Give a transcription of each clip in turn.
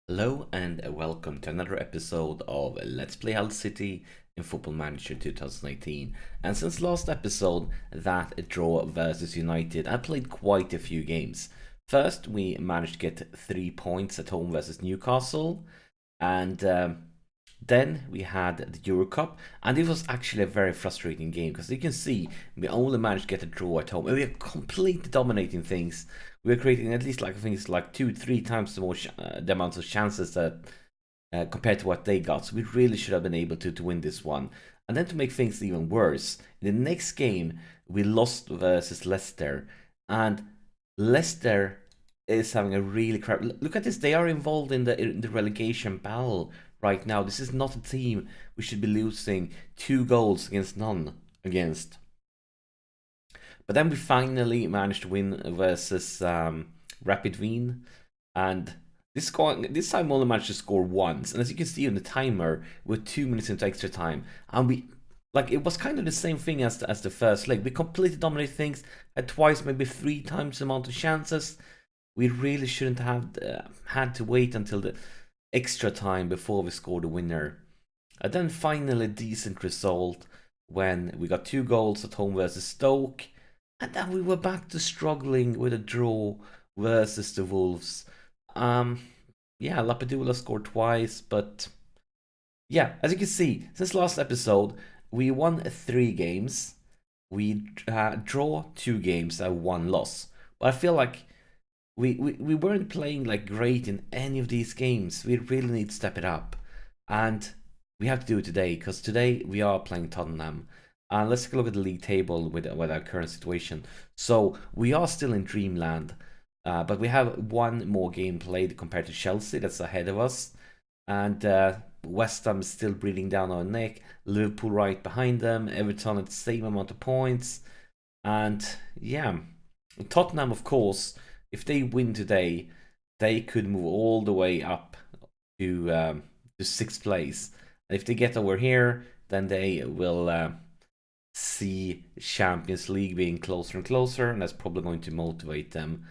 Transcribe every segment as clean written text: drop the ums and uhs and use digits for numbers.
Hello and welcome to another episode of Let's Play Hull City in Football Manager 2018. And since last episode, that draw versus United, I played quite a few games. First, we managed to get 3 points at home versus Newcastle, and then we had the Euro Cup, and it was actually a very frustrating game because you can see we only managed to get a draw at home, and we are completely dominating things. We are creating at least, like, I think it's like 2-3 times the amount of chances that compared to what they got. So we really should have been able to win this one. And then to make things even worse, in the next game we lost versus Leicester, and Leicester is having a really crap. Look at this; they are involved in the relegation battle right now. This is not a team we should be losing 2 goals against none against. But then we finally managed to win versus Rapid Wien, and this time only managed to score once. And as you can see on the timer, we're 2 minutes into extra time, and it was kind of the same thing as the first leg. We completely dominated things, had twice, maybe 3 times the amount of chances. We really shouldn't have had to wait until the extra time before we scored the winner. And then finally a decent result when we got 2 goals at home versus Stoke, and then we were back to struggling with a draw versus the Wolves. Yeah, Lapadula scored twice, but yeah, as you can see, since last episode, we won 3 games, we draw 2 games, and 1 loss. But I feel like we weren't playing like great in any of these games. We really need to step it up, and we have to do it today because today we are playing Tottenham. And let's take a look at the league table with our current situation. So we are still in dreamland, but we have 1 more game played compared to Chelsea that's ahead of us, and West Ham is still breathing down our neck. Liverpool right behind them. Everton at the same amount of points, and yeah, Tottenham, of course, if they win today, they could move all the way up to 6th place. And if they get over here, then they will see Champions League being closer and closer, and that's probably going to motivate them.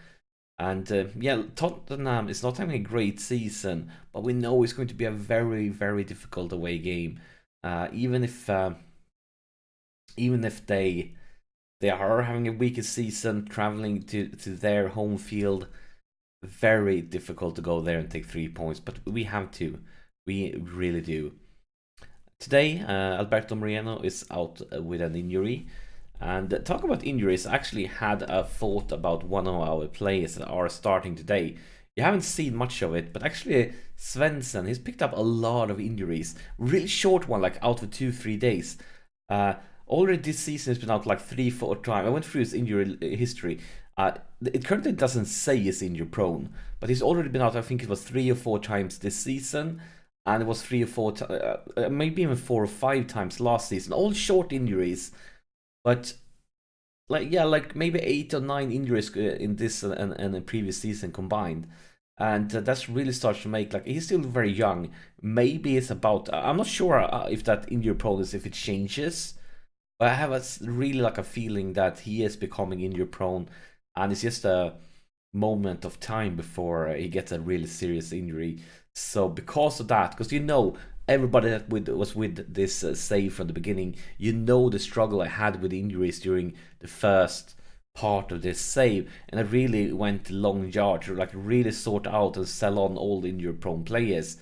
And yeah, Tottenham is not having a great season, but we know it's going to be a very, very difficult away game. Even if they are having a weaker season, traveling to their home field, very difficult to go there and take 3 points. But we have to, we really do. Today, Alberto Moreno is out with an injury. And talk about injuries, I actually had a thought about one of our players that are starting today. You haven't seen much of it, but actually Svensson, he's picked up a lot of injuries. Really short one, like out for 2-3 days. Already this season has been out like 3-4 times. I went through his injury history. It currently doesn't say he's injury prone, but he's already been out, I think it was 3 or 4 times this season. And it was 3 or 4, maybe even 4 or 5 times last season. All short injuries. But like maybe 8 or 9 injuries in this and the previous season combined, and that's really starts to make, like, he's still very young. Maybe it's about, I'm not sure if that injury prone is, if it changes, but I have really like a feeling that he is becoming injury prone, and it's just a moment of time before he gets a really serious injury. So because of that, because everybody that was with this save from the beginning, the struggle I had with injuries during the first part of this save, and I really went long yard to like really sort out and sell on all the injury prone players.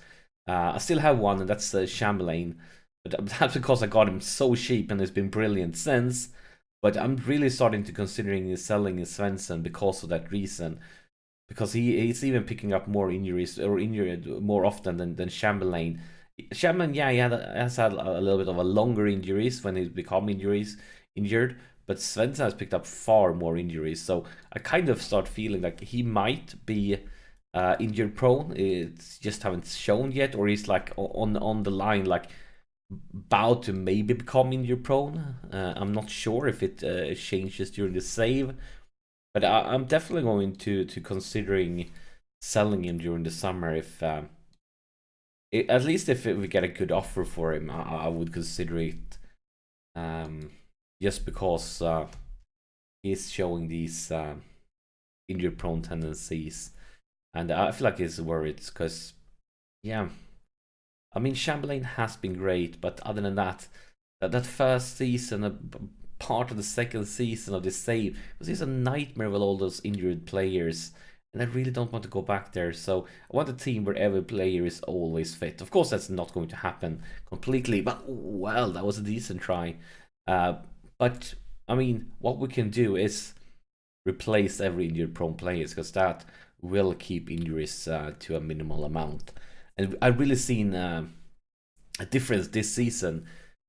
I still have one, and that's Chamberlain, but that's because I got him so cheap and it's been brilliant since. But I'm really starting to considering selling Svensson because of that reason, because he's even picking up more injuries, or injured more often than Chamberlain. Chamberlain, yeah, has had a little bit of a longer injuries when he's become injured, but Svensson has picked up far more injuries. So I kind of start feeling like he might be injured prone. It's just haven't shown yet, or he's like on the line, like about to maybe become injury prone. I'm not sure if it changes during the save, but I'm definitely going to considering selling him during the summer if. At least if we get a good offer for him, I would consider it. Just because he's showing these injury-prone tendencies, and I feel like he's worried because yeah, I mean, Chamberlain has been great, but other than that, that first season, part of the second season of this save was just a nightmare with all those injured players. And I really don't want to go back there. So I want a team where every player is always fit. Of course, that's not going to happen completely, but well, that was a decent try. Uh, but I mean, what we can do is replace every injured prone players because that will keep injuries to a minimal amount. And I've really seen a difference this season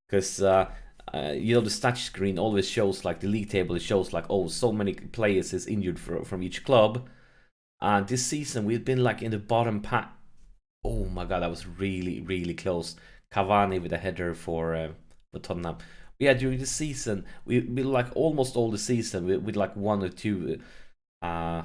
because you know, the stat screen always shows like the league table. It shows like, oh, so many players is injured from each club, and this season we've been like in the bottom pack. Oh my god, that was really close. Cavani with a header for Tottenham. Yeah, during the season we like almost all the season with like one or two uh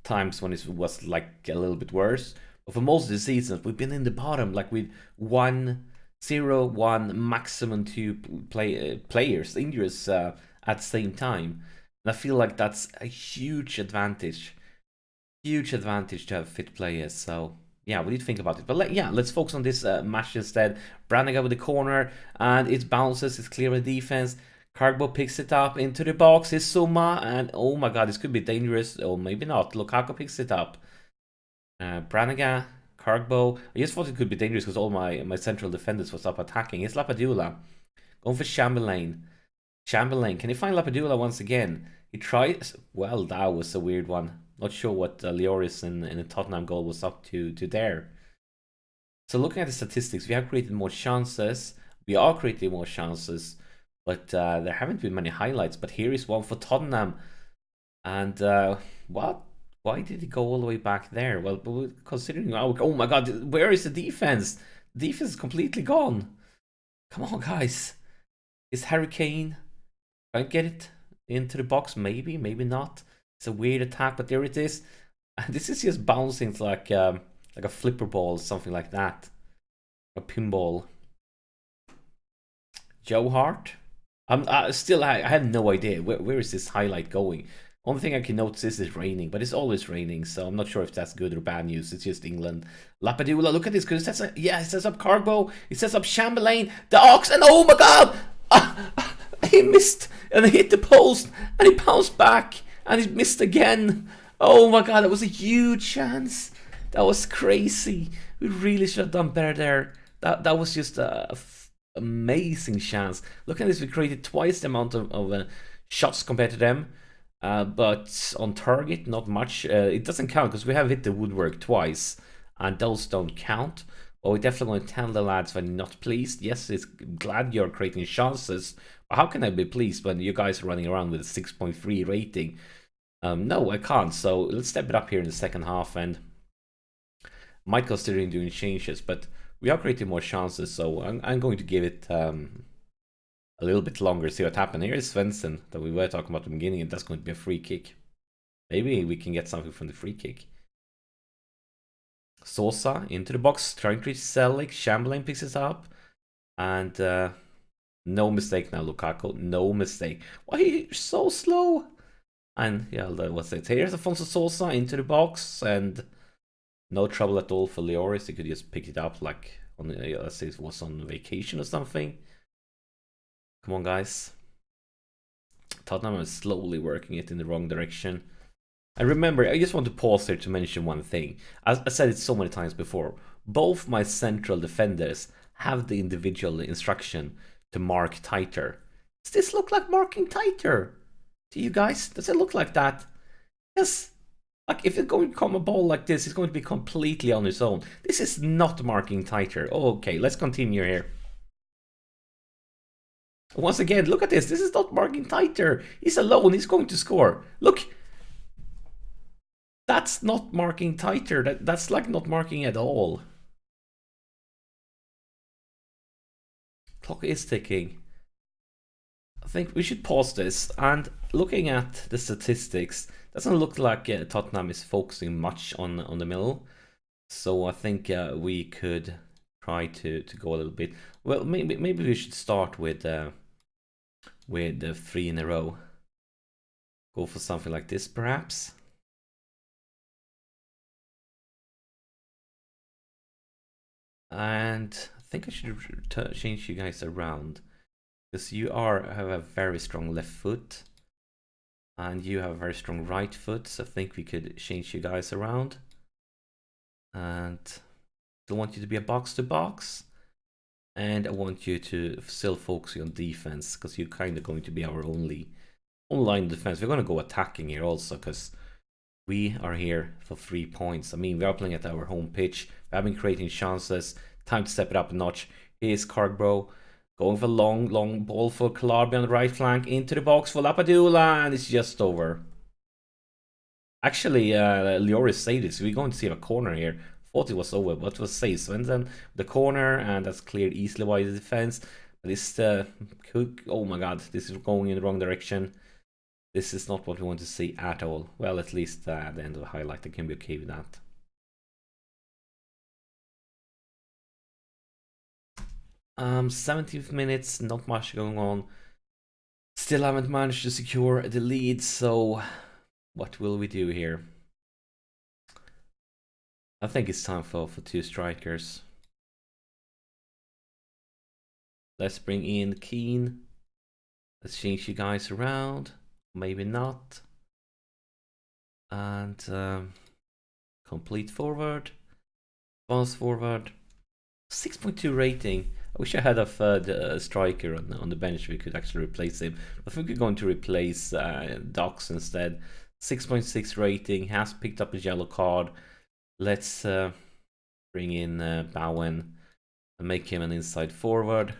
times when it was like a little bit worse. But for most of the seasons, we've been in the bottom, like with 1-0-1, maximum two players injuries at the same time. And I feel like that's a huge advantage to have fit players. So yeah, we need to think about it. But let's focus on this match instead. Brannigan with the corner, and it bounces. It's clear with defense. Cargbo picks it up into the box. It's Suma, and oh my god, this could be dangerous, or maybe not. Lukaku picks it up. Brannigan, Cargbo. I just thought it could be dangerous because all my central defenders was up attacking. It's Lapadula going for Chamberlain. Chamberlain, can he find Lapadula once again? He tries. Well, that was a weird one. Not sure what Lloris in the Tottenham goal was up to there. So looking at the statistics, we have created more chances. We are creating more chances, but there haven't been many highlights. But here is one for Tottenham. And what? Why did he go all the way back there? Well, considering, oh my god, where is the defense? The defense is completely gone. Come on, guys. Is Harry Kane trying to get it into the box? Maybe, maybe not. It's a weird attack, but there it is. And this is just bouncing like a flipper ball, something like that. A pinball. Joe Hart? I have no idea. Where is this highlight going? Only thing I can notice is it's raining, but it's always raining, so I'm not sure if that's good or bad news. It's just England. Lapadula, look at this, because it sets up Carbo, it sets up Chamberlain, the Ox, and oh my god! He missed, and he hit the post, and he bounced back, and he missed again. Oh my god, that was a huge chance. That was crazy. We really should have done better there. That was just a amazing chance. Look at this, we created twice the amount of shots compared to them. But on target, not much. It doesn't count because we have hit the woodwork twice, and those don't count. But we're definitely going to tell the lads when not pleased. Yes, it's glad you're creating chances. But how can I be pleased when you guys are running around with a 6.3 rating? No, I can't. So let's step it up here in the second half, and might consider doing changes. But we are creating more chances, so I'm going to give it a little bit longer, see what happened. Here is Svensson that we were talking about at the beginning, and that's going to be a free kick. Maybe we can get something from the free kick. Sosa into the box, trying to reach Selic. Chamberlain picks it up, and no mistake now, Lukaku. No mistake. Why are you so slow? And yeah, that was it. Here's Afonso Sosa into the box, and no trouble at all for Lloris. He could just pick it up like on let's say it was on vacation or something. Come on, guys. Tottenham is slowly working it in the wrong direction. And remember, I just want to pause here to mention one thing. As I said it so many times before, both my central defenders have the individual instruction to mark tighter. Does this look like marking tighter to you guys? Does it look like that? Yes. Like, if it's going to come a ball like this, it's going to be completely on its own. This is not marking tighter. Okay, let's continue here. Once again, look at this. This is not marking tighter. He's alone. He's going to score. Look. That's not marking tighter. That's like not marking at all. Clock is ticking. I think we should pause this. And looking at the statistics, doesn't look like Tottenham is focusing much on the middle. So I think we could try to go a little bit. Well, maybe we should start with the 3 in a row. Go for something like this, perhaps. And I think I should change you guys around, because you have a very strong left foot and you have a very strong right foot, so I think we could change you guys around. And I want you to be a box to box, and I want you to still focus on defense, because you're kind of going to be our only line defense. We're going to go attacking here also, because we are here for 3 points. I mean, we are playing at our home pitch. We have been creating chances. Time to step it up a notch. Here's Cargbro going for long ball for Kalarbi on the right flank, into the box for Lapadula, and it's just over. Actually, Lloris saved it, so we're going to see a corner here. Thought it was over, but it was saved. Svensson, the corner, and that's cleared easily by the defense. But it's oh my god, this is going in the wrong direction. This is not what we want to see at all. Well, at least at the end of the highlight, I can be okay with that. 17th minutes, not much going on. Still haven't managed to secure the lead, so what will we do here? I think it's time for 2 strikers. Let's bring in Keane. Let's change you guys around. Maybe not. And complete forward. Pass forward. 6.2 rating. I wish I had a third striker on the bench. We could actually replace him. I think we're going to replace Docs instead. 6.6 rating. Has picked up a yellow card. Let's bring in Bowen and make him an inside forward.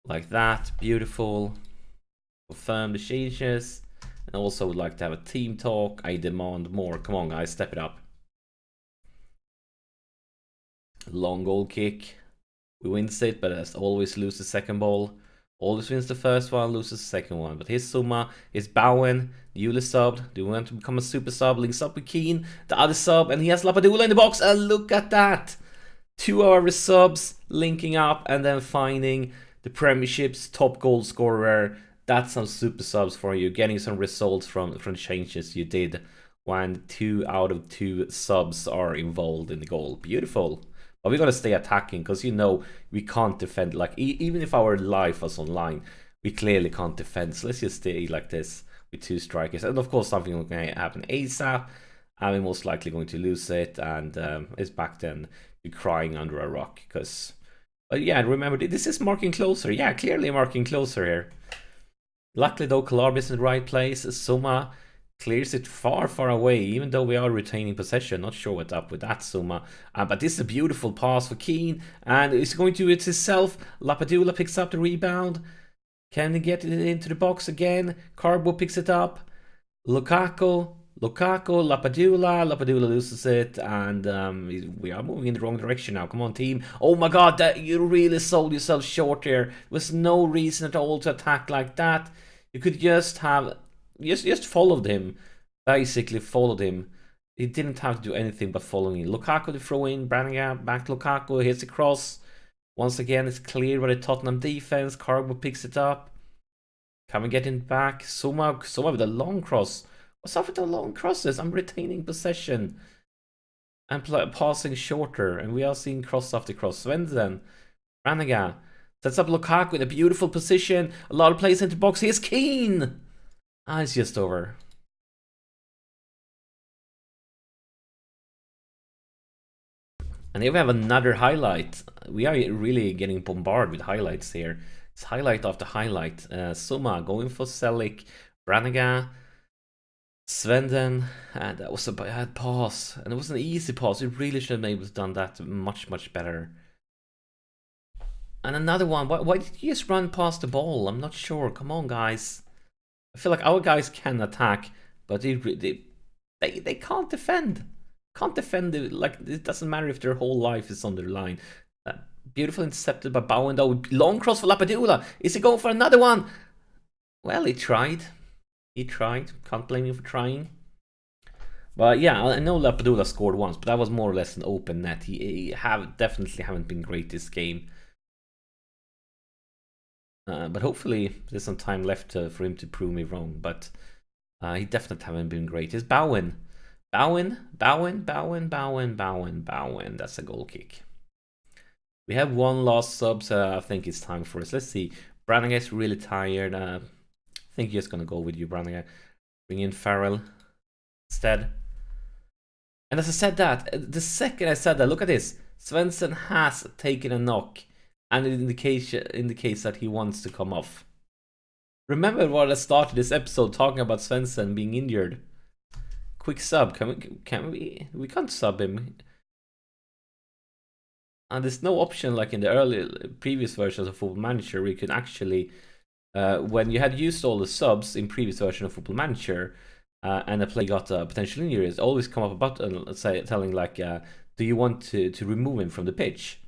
Like that. Beautiful. Confirm the changes. And also would like to have a team talk. I demand more. Come on, guys. Step it up. Long goal kick. We wins it, but as always lose the second ball. Always wins the first one, loses the second one. But here's Suma, here's Bowen, newly subbed. Do we want to become a super sub? Links up with Keane, the other sub, and he has Lapadula in the box. And look at that! 2 of our subs linking up and then finding the Premiership's top goal scorer. That's some super subs for you, getting some results from changes you did when 2 out of 2 subs are involved in the goal. Beautiful. But we're gonna stay attacking, because we can't defend. Like even if our life was online, we clearly can't defend. So let's just stay like this with 2 strikers. And of course, something will happen ASAP, and we're most likely going to lose it. And it's back then to crying under a rock, because. But yeah, remember this is marking closer. Yeah, clearly marking closer here. Luckily though, Kalarbi is in the right place. Suma clears it far away, even though we are retaining possession. Not sure what's up with that, Suma. But this is a beautiful pass for Keane, and it's going to it himself. Lapadula picks up the rebound. Can he get it into the box again? Carbo picks it up. Lukaku, Lapadula loses it, and we are moving in the wrong direction now. Come on, team. Oh my god, you really sold yourself short here. There was no reason at all to attack like that. You could just have just followed him. Basically followed him. He didn't have to do anything but following. Lukaku to throw in, Brannigan back to Lukaku, hits the cross. Once again, it's cleared by the Tottenham defense. Carbo picks it up. Can we get it back? Suma with a long cross. What's up with the long crosses? I'm retaining possession and passing shorter, and we are seeing cross after cross. Svensson, Brannigan sets up Lukaku in a beautiful position. A lot of plays into the box. Here's Keane. It's just over. And here we have another highlight. We are really getting bombarded with highlights here. It's highlight after highlight. Suma going for Selic, Brannigan, Svensson, and that was a bad pass. And it was an easy pass. We really should have been able to done that much better. And another one. Why did you just run past the ball? I'm not sure. Come on, guys. I feel like our guys can attack, but they can't defend. Can't defend it. Like, it doesn't matter if their whole life is on their line. Beautiful intercepted by Bowen though. Long cross for Lapadula. Is he going for another one? Well, he tried. He tried. Can't blame him for trying. But yeah, I know Lapadula scored once, but that was more or less an open net. He definitely haven't been great this game. But hopefully there's some time left for him to prove me wrong. But he definitely haven't been great. It's Bowen. Bowen. That's a goal kick. We have one last sub, so I think it's time for us. Let's see. Branag's really tired. I think he's gonna go with you, Branagh. Bring in Farrell instead. And as I said that, the second I said that, look at this. Svensson has taken a knock, and it indicates that he wants to come off. Remember what I started this episode talking about Svensson being injured. Quick sub. Can we? We can't sub him. And there's no option like in the previous versions of Football Manager where you could actually, when you had used all the subs in previous version of Football Manager, and a player got a potential injury, it's always come up a button, let's say, telling like, do you want to remove him from the pitch?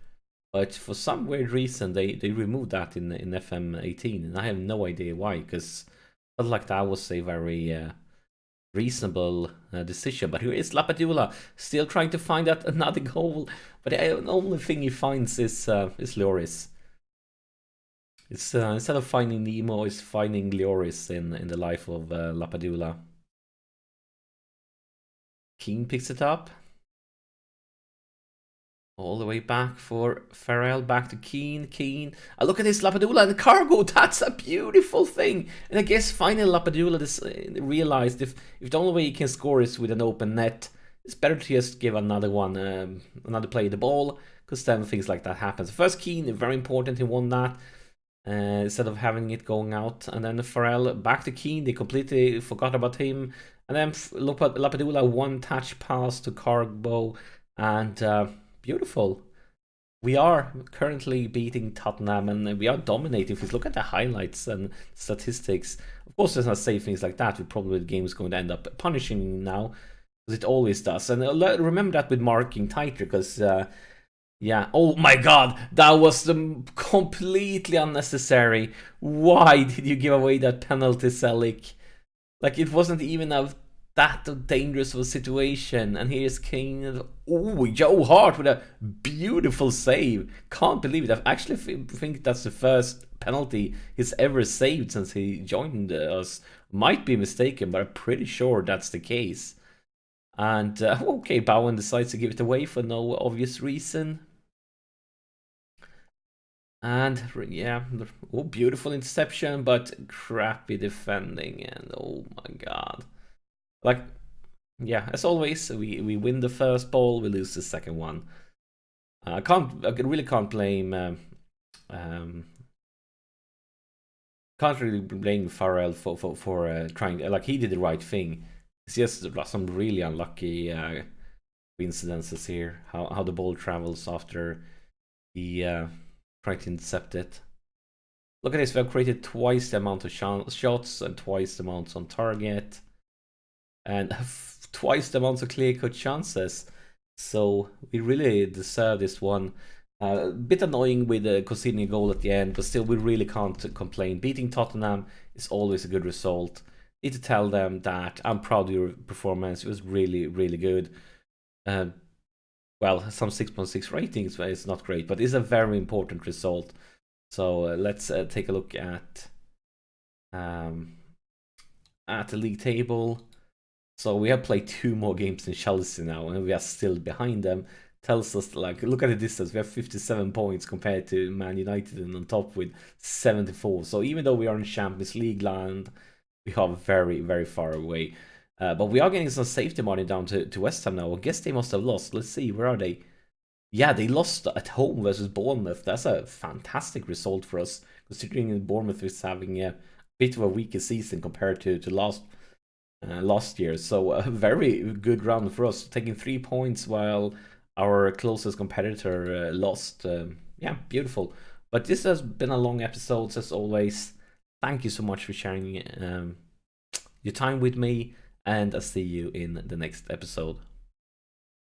But for some weird reason, they removed that in FM18, and I have no idea why, because I felt like that was a very reasonable decision. But here is Lapadula still trying to find out another goal, but the only thing he finds is Lloris. It's instead of finding Nemo, it's finding Lloris in the life of Lapadula. Keane picks it up. All the way back for Farrell, back to Keane. Look at this, Lapadula and the cargo. That's a beautiful thing. And I guess finally Lapadula realized if the only way he can score is with an open net, it's better to just give another player the ball, because then things like that happens. First Keane, very important, he won that. Instead of having it going out. And then Farrell back to Keane, they completely forgot about him. And then Lapadula, one touch pass to Carbo, and beautiful. We are currently beating Tottenham, and we are dominating. If you look at the highlights and statistics, of course, there's not say things like that. Probably the game is going to end up punishing now, because it always does. And remember that with marking tighter, because yeah. Oh my God, that was completely unnecessary. Why did you give away that penalty, Selic? Like, it wasn't even that dangerous of a situation. And here's Kane. Oh, Joe Hart with a beautiful save. Can't believe it. I actually think that's the first penalty he's ever saved since he joined us. Might be mistaken, but I'm pretty sure that's the case. And okay, Bowen decides to give it away for no obvious reason. And yeah, oh, beautiful interception, but crappy defending, and oh my God. Like, yeah, as always, we win the first ball, we lose the second one. I really can't blame can't really blame Farrell for trying, like, he did the right thing. It's just some really unlucky coincidences here. How the ball travels after he tried to intercept it. Look at this, we have created twice the amount of shots and twice the amounts on target. And twice the amounts of clear-cut chances. So we really deserve this one. A bit annoying with conceding a goal at the end, but still we really can't complain. Beating Tottenham is always a good result. Need to tell them that I'm proud of your performance. It was really, really good. Well, some 6.6 ratings is not great, but it's a very important result. So let's take a look at the league table. So we have played 2 more games than Chelsea now, and we are still behind them. Tells us, like, look at the distance. We have 57 points compared to Man United, and on top with 74. So even though we are in Champions League land, we are very, very far away. But we are getting some safety money down to West Ham now. I guess they must have lost. Let's see, where are they? Yeah, they lost at home versus Bournemouth. That's a fantastic result for us, considering Bournemouth is having a bit of a weaker season compared to last year. So a very good round for us, taking 3 points while our closest competitor lost. Yeah, beautiful. But this has been a long episode, as always. Thank you so much for sharing your time with me, and I'll see you in the next episode.